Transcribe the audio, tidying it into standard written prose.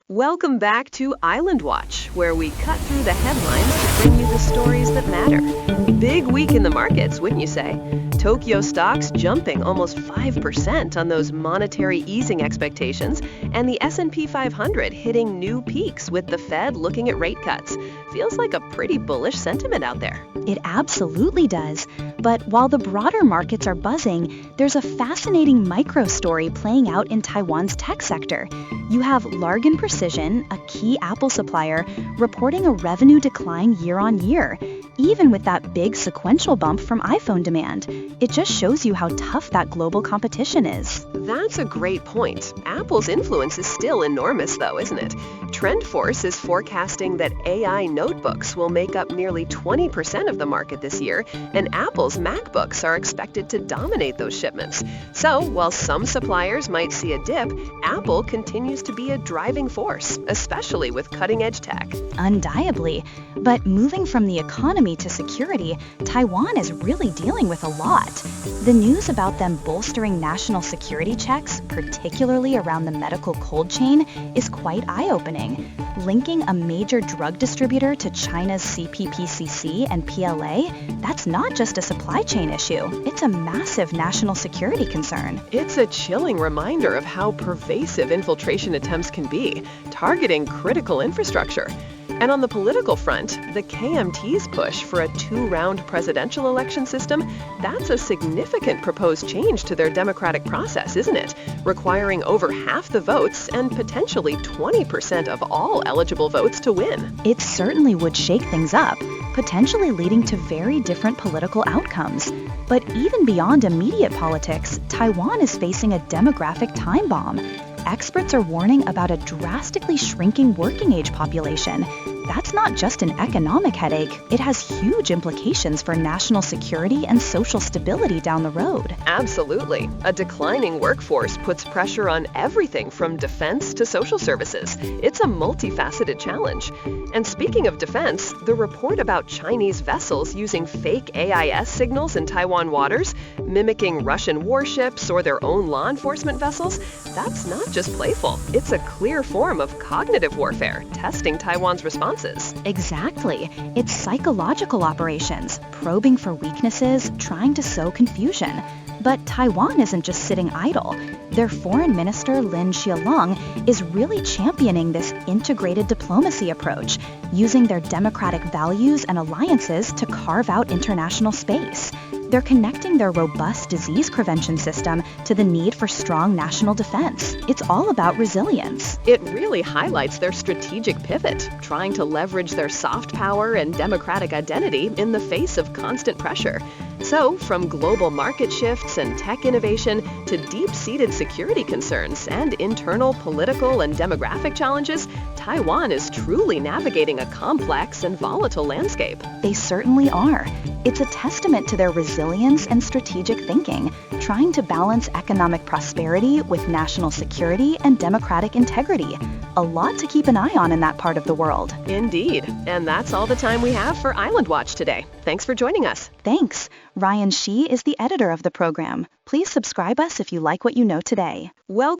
Welcome back to Island Watch, where we cut through the headlines to bring you the stories that matter. Big week in the markets, wouldn't you say? Tokyo stocks jumping almost 5% on those monetary easing expectations, and the S&P 500 hitting new peaks with the Fed looking at rate cuts. Feels like a pretty bullish sentiment out there. It absolutely does. But while the broader markets are buzzing, there's a fascinating micro story playing out in Taiwan's tech sector. You have Largan Precision, a key Apple supplier, reporting a revenue decline year on year, even with that big sequential bump from iPhone demand. It just shows you how tough that global competition is. That's a great point. Apple's influence is still enormous, though, isn't it? TrendForce is forecasting that AI notebooks will make up nearly 20% of the market this year, and Apple's MacBooks are expected to dominate those shipments. So, while some suppliers might see a dip, Apple continues to be a driving force, especially with cutting-edge tech. Undeniably. But moving from the economy to security, Taiwan is really dealing with a lot. The news about them bolstering national security checks, particularly around the medical cold chain, is quite eye-opening. Linking a major drug distributor to China's CPPCC and PLA, that's not just a supply chain issue, it's a massive national security concern. It's a chilling reminder of how pervasive infiltration attempts can be, targeting critical infrastructure. And on the political front, the KMT's push for a two-round presidential election system, that's a significant proposed change to their democratic process, isn't it? Requiring over half the votes and potentially 20% of all eligible votes to win. It certainly would shake things up, potentially leading to very different political outcomes. But even beyond immediate politics, Taiwan is facing a demographic time bomb. Experts are warning about a drastically shrinking working age population. That's not just an economic headache, it has huge implications for national security and social stability down the road. Absolutely. A declining workforce puts pressure on everything from defense to social services. It's a multifaceted challenge. And speaking of defense, the report about Chinese vessels using fake AIS signals in Taiwan waters, mimicking Russian warships or their own law enforcement vessels, that's not just playful. It's a clear form of cognitive warfare, testing Taiwan's responses. Exactly. It's psychological operations, probing for weaknesses, trying to sow confusion. But Taiwan isn't just sitting idle. Their foreign minister, Lin Xiaolong, is really championing this integrated diplomacy approach, using their democratic values and alliances to carve out international space. They're connecting their robust disease prevention system to the need for strong national defense. It's all about resilience. It really highlights their strategic pivot, trying to leverage their soft power and democratic identity in the face of constant pressure. So, from global market shifts and tech innovation to deep-seated security concerns and internal political and demographic challenges, Taiwan is truly navigating a complex and volatile landscape. They certainly are. It's a testament to their resilience and strategic thinking, trying to balance economic prosperity with national security and democratic integrity. A lot to keep an eye on in that part of the world. Indeed. And that's all the time we have for Island Watch today. Thanks for joining us. Thanks. Ryan Shih is the editor of the program. Please subscribe us if you like what you know today. Well.